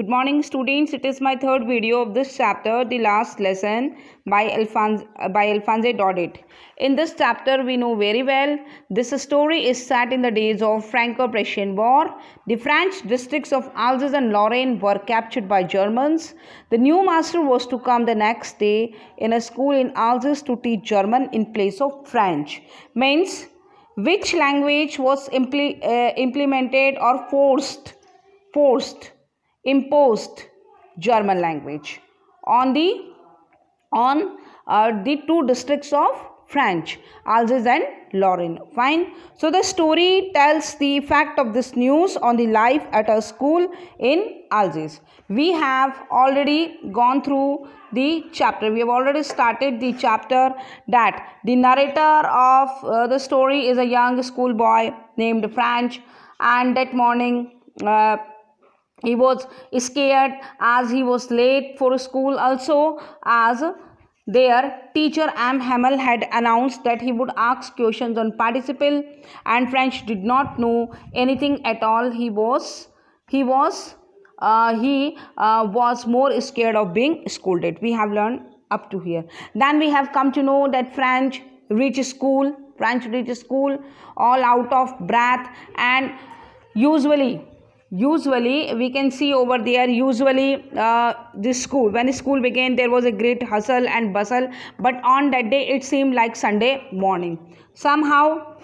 Good morning, students. It is my third video of this chapter, the last lesson by Alphonse Daudet. In this chapter, we know very well this story is set in the days of Franco-Prussian War. The French districts of Alsace and Lorraine were captured by Germans. The new master was to come the next day in a school in Alsace to teach German in place of French. Means which language was implemented or imposed German language on the two districts of French, Alsace and Lorraine. Fine. So the story tells the fact of this news on the life at a school in Alsace. We have already gone through the chapter. We have already started the chapter that the narrator of the story is a young schoolboy named French, and that morning he was scared as he was late for school, also as their teacher M. Hamel had announced that he would ask questions on participle, and French did not know anything at all. He was more scared of being scolded. We have learned up to here. Then we have come to know that French reached school all out of breath, and usually we can see over there, this school, when school began, there was a great hustle and bustle, but on that day it seemed like Sunday morning. Somehow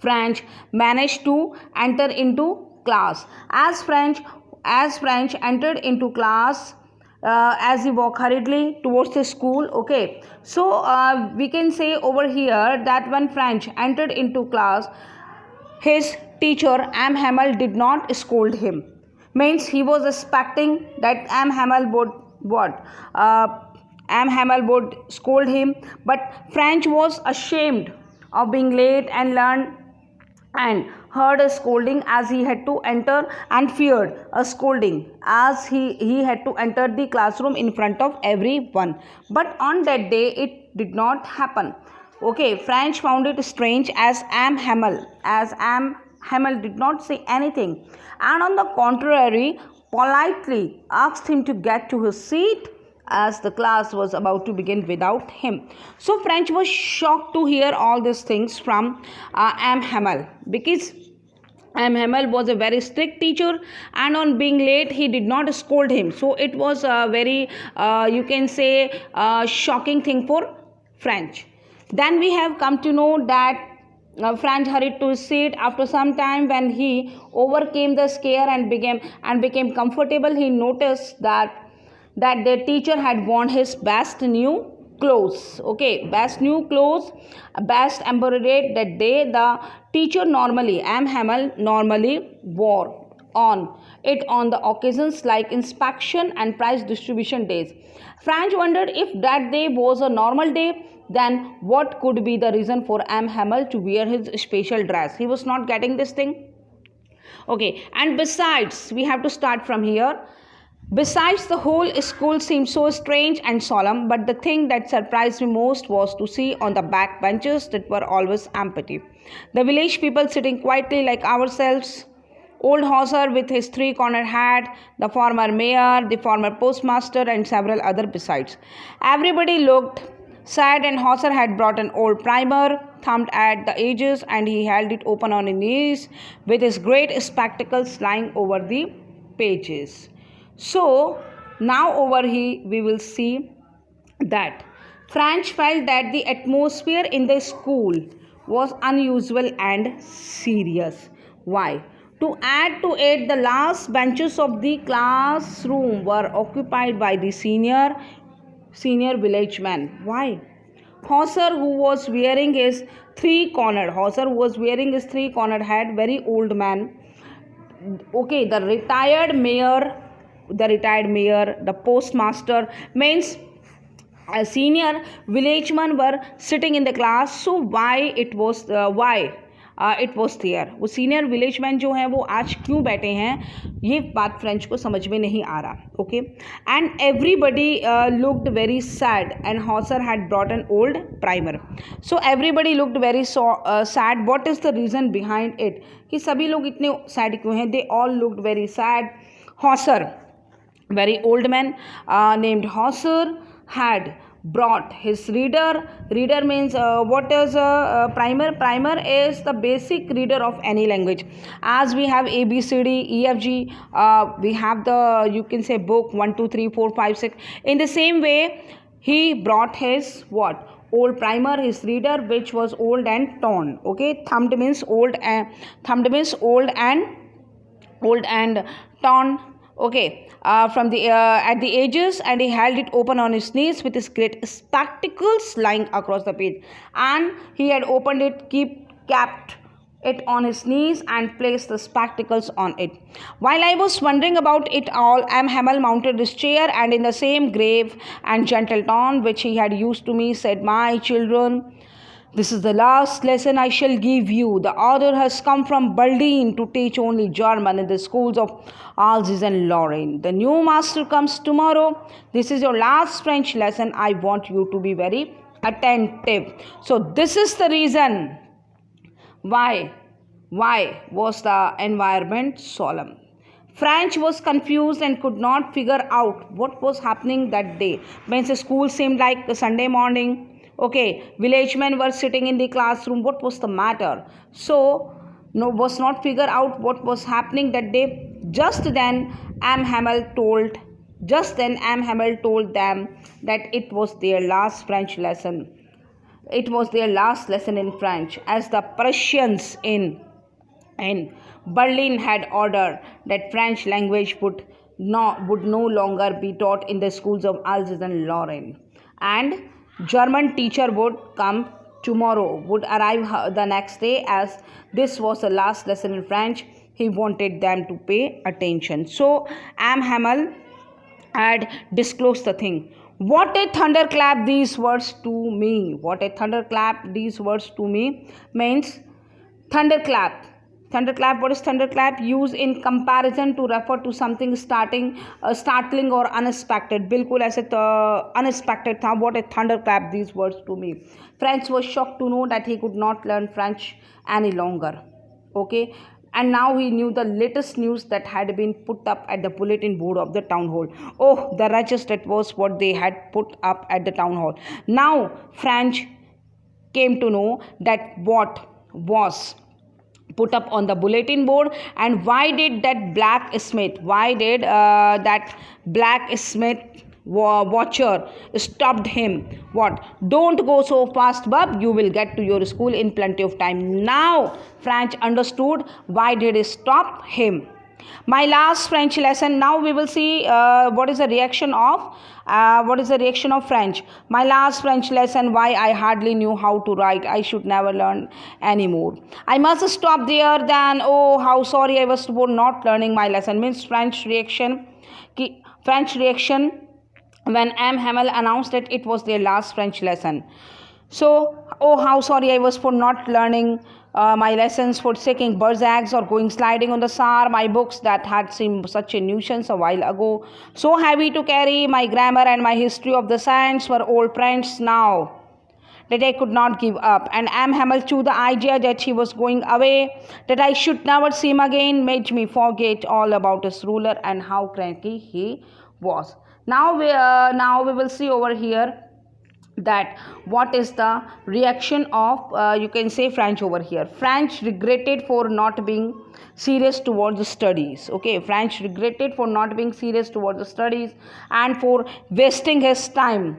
French managed to enter into class. As French entered into class, as he walked hurriedly towards the school. Okay, so we can say over here that when French entered into class, his teacher M. Hamel did not scold him. Means he was expecting that M. Hamel would scold him, but French was ashamed of being late and learned and heard a scolding as he had to enter, and feared a scolding as he had to enter the classroom in front of everyone. But on that day it did not happen. Okay, French found it strange as M. Hamel did not say anything, and on the contrary politely asked him to get to his seat as the class was about to begin without him. So French was shocked to hear all these things from M. Hamel, because M. Hamel was a very strict teacher, and on being late he did not scold him. So it was a very shocking thing for French. Then we have come to know that French hurried to his seat. After some time, when he overcame the scare and became comfortable, he noticed that their teacher had worn his best new clothes. Okay, best new clothes, best embroidered that day. The teacher M. Hamel normally wore on the occasions like inspection and prize distribution days. French wondered if that day was a normal day, then what could be the reason for M. Hamel to wear his special dress? He was not getting this thing. Okay, and besides, we have to start from here. Besides, the whole school seemed so strange and solemn, but the thing that surprised me most was to see on the back benches that were always empty the village people sitting quietly like ourselves. Old Hauser with his three-cornered hat, the former mayor, the former postmaster, and several others besides. Everybody looked sad, and Hauser had brought an old primer, thumbed at the edges, and he held it open on his knees with his great spectacles lying over the pages. So now over here we will see that French felt that the atmosphere in the school was unusual and serious. Why? To add to it, the last benches of the classroom were occupied by the senior village man. Why? Hauser, who was wearing his three-cornered hat, very old man. Okay, the retired mayor, the postmaster, means a senior villageman were sitting in the class. So why it was there, वो senior विलेजमैन जो हैं वो आज क्यों बैठे हैं, ये बात फ्रेंच को समझ में नहीं आ रहा. Okay, and everybody looked very sad, and Hauser had brought an old primer. So everybody looked very sad. What is the reason behind it, कि सभी लोग इतने सैड क्यों हैं? They all looked very sad. Hauser very old man named Hauser had brought his reader. Reader means what is a primer? Primer is the basic reader of any language. As we have A B C D E F G, we have the, you can say, book 1 2 3 4 5 6. In the same way, he brought his what? Old primer, his reader, which was old and torn. Okay, thumbed means old, and old and torn. Okay, from the at the edges, and he held it open on his knees with his great spectacles lying across the page, and he had opened it, kept it on his knees and placed the spectacles on it. While I was wondering about it all, M. Hamel mounted his chair, and in the same grave and gentle tone which he had used to me, said, "My children, this is the last lesson I shall give you. The author has come from Berlin to teach only German in the schools of Alsace and Lorraine. The new master comes tomorrow. This is your last French lesson. I want you to be very attentive." So this is the reason why was the environment solemn. French was confused and could not figure out what was happening that day. Means the school seemed like a Sunday morning. Okay, village men were sitting in the classroom. What was the matter? So, was not figure out what was happening that day. Just then, M. Hamel told them that it was their last French lesson. It was their last lesson in French, as the Prussians in Berlin had ordered that French language would no longer be taught in the schools of Alsace and Lorraine, and German teacher would arrive the next day, as this was the last lesson in French. He wanted them to pay attention. So M. Hamel had disclosed the thing. What a thunderclap these words to me. What a thunderclap these words to me means thunderclap. Thunderclap, what is thunderclap? Used in comparison to refer to something startling or unexpected. बिल्कुल ऐसे unexpected था. What a thunderclap these words to me. French was shocked to know that he could not learn French any longer. Okay, and now he knew the latest news that had been put up at the bulletin board of the town hall. Oh, the wretches, that was what they had put up at the town hall. Now French came to know that what was put up on the bulletin board, and why did that blacksmith watcher stopped him. What? "Don't go so fast, bub. You will get to your school in plenty of time." Now French understood why did he stop him. My last French lesson. Now we will see what is the reaction of French. My last French lesson. Why I hardly knew how to write. I should never learn anymore. I must stop there then. Oh, how sorry I was for not learning my lesson. Means French reaction when M. Hamel announced that it was their last French lesson. So, oh, how sorry I was for not learning my lessons, for taking bird's eggs or going sliding on the Saar, my books that had seemed such a nuisance a while ago, so heavy to carry. My grammar and my history of the science were old friends now that I could not give up. And M. Hamel, too, the idea that he was going away, that I should never see him again, made me forget all about his ruler and how cranky he was. Now we will see over here that what is the reaction of you can say French over here. French regretted for not being serious towards the studies. Okay, French regretted for not being serious towards the studies and for wasting his time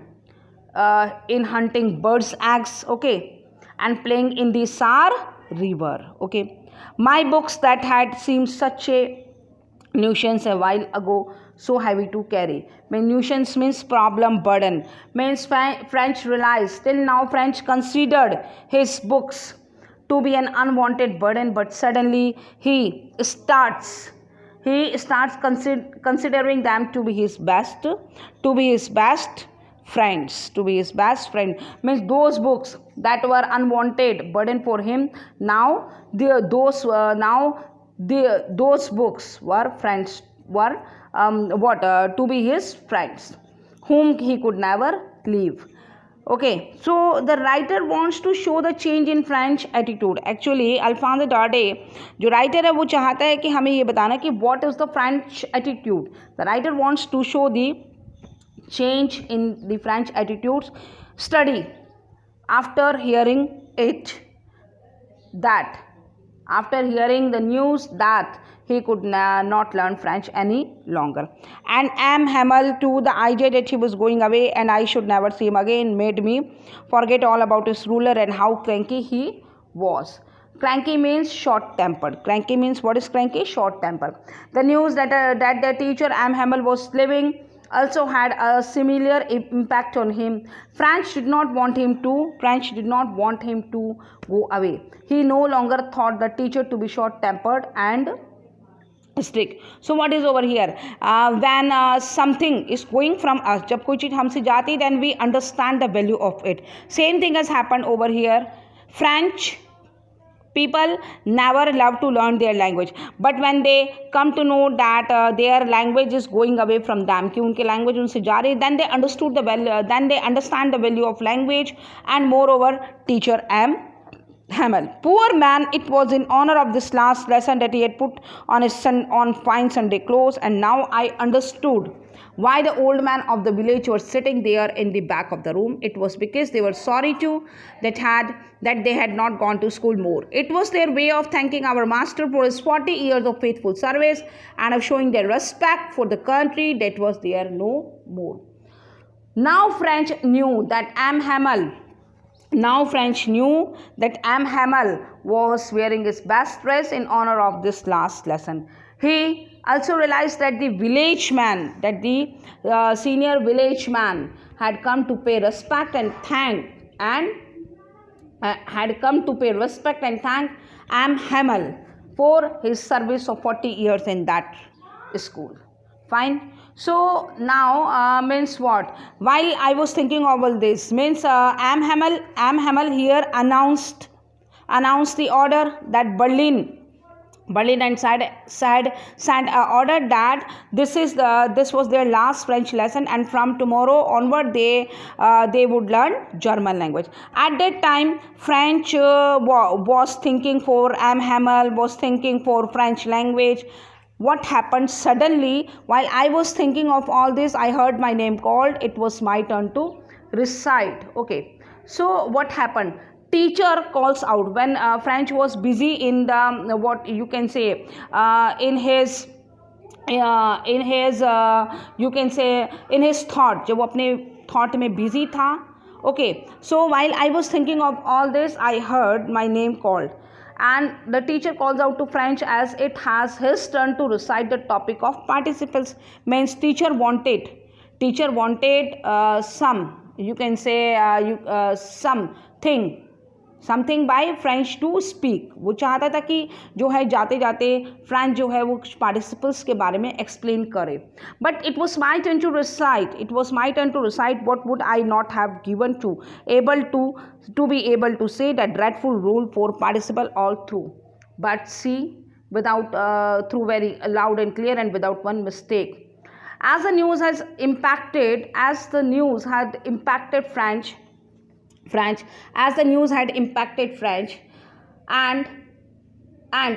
in hunting birds' eggs. Okay, and playing in the Saar river. Okay, my books that had seemed such a nuisance a while ago, so heavy to carry. Nuisance means problem, burden. Means French realized, till now French considered his books to be an unwanted burden, but suddenly he starts considering them to be his best friends. Means those books that were unwanted burden for him, now those books were friends, to be his friends, whom he could never leave. Okay, so the writer wants to show the change in French attitude. Actually, Alphonse Daudet, जो writer है वो चाहता है कि हमें ये बताना कि what is the French attitude. The writer wants to show the change in the French attitudes. Study after hearing it that after hearing the news that he could not learn French any longer. And M. Hamel too, the idea that he was going away and I should never see him again made me forget all about his ruler and how cranky he was. Cranky means short-tempered. Cranky means, what is cranky? Short-tempered. The news that the teacher M. Hamel was leaving also had a similar impact on him. French did not want him to go away. He no longer thought the teacher to be short-tempered and strict. So what is over here? When something is going from us, जब कोई चीज़ हमसे जाती, then we understand the value of it. Same thing has happened over here. French people never love to learn their language, but when they come to know that their language is going away from them, कि उनके language उनसे जा रही, then they understood the value, then they understand the value of language. And moreover, teacher M. Hamel, poor man, it was in honor of this last lesson that he had put on his fine Sunday clothes, and now I understood why the old man of the village was sitting there in the back of the room. It was because they were sorry too that they had not gone to school more. It was their way of thanking our master for his 40 years of faithful service and of showing their respect for the country that was there no more. Now French knew that M. Hamel was wearing his best dress in honor of this last lesson. He also realized that the senior village man had come to pay respect and thank M. Hamel for his service of 40 years in that school. Fine. So now means what? While I was thinking of all this, means M. Hamel here announced the order that Berlin and said ordered that this was their last French lesson, and from tomorrow onward they would learn German language. At that time, French was thinking for M. Hamel, was thinking for French language. What happened suddenly? While I was thinking of all this, I heard my name called. It was my turn to recite. Okay. So what happened? Teacher calls out when French was busy in the what you can say in his you can say in his thought. जब वो अपने thought में busy था. Okay. So while I was thinking of all this, I heard my name called. And the teacher calls out to French as it has his turn to recite the topic of participles. Means teacher wanted some, you can say something by French to speak. वो चाहता था कि जो है जाते जाते French जो है वो कुछ participles के बारे में explain करे. But it was my turn to recite. What would I not have given to be able to say that dreadful rule for participle all through. But see, without through very loud and clear and without one mistake. As the news had impacted French, and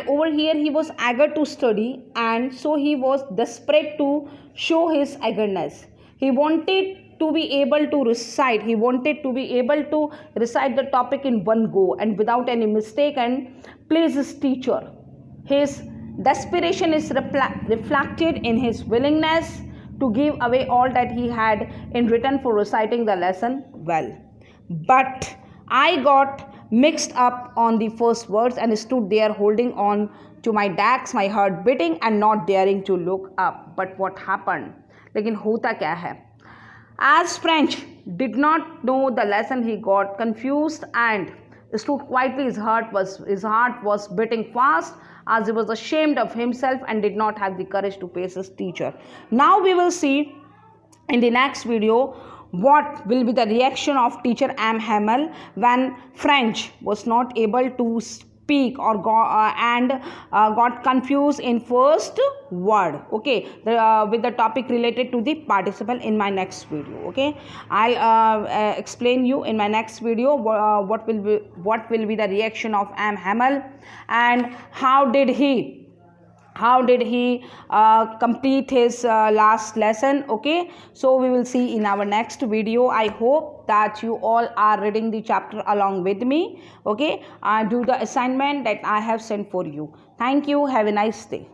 over here he was eager to study, and so he was desperate to show his eagerness. He wanted to be able to recite the topic in one go and without any mistake and please his teacher. His desperation is reflected in his willingness to give away all that he had in return for reciting the lesson well. But I got mixed up on the first words and stood there holding on to my dax, my heart beating and not daring to look up. But what happened? लेकिन होता क्या है? As French did not know the lesson, he got confused and stood quietly. His heart was beating fast as he was ashamed of himself and did not have the courage to face his teacher. Now we will see in the next video what will be the reaction of teacher M. Hamel when French was not able to speak or got confused in first word. Okay, with the topic related to the participle in my next video. Okay, I'll explain you in my next video what will be the reaction of Hamel, and how did he complete his last lesson. Okay, so we will see in our next video. I hope that you all are reading the chapter along with me. Okay, do the assignment that I have sent for you. Thank you. Have a nice day.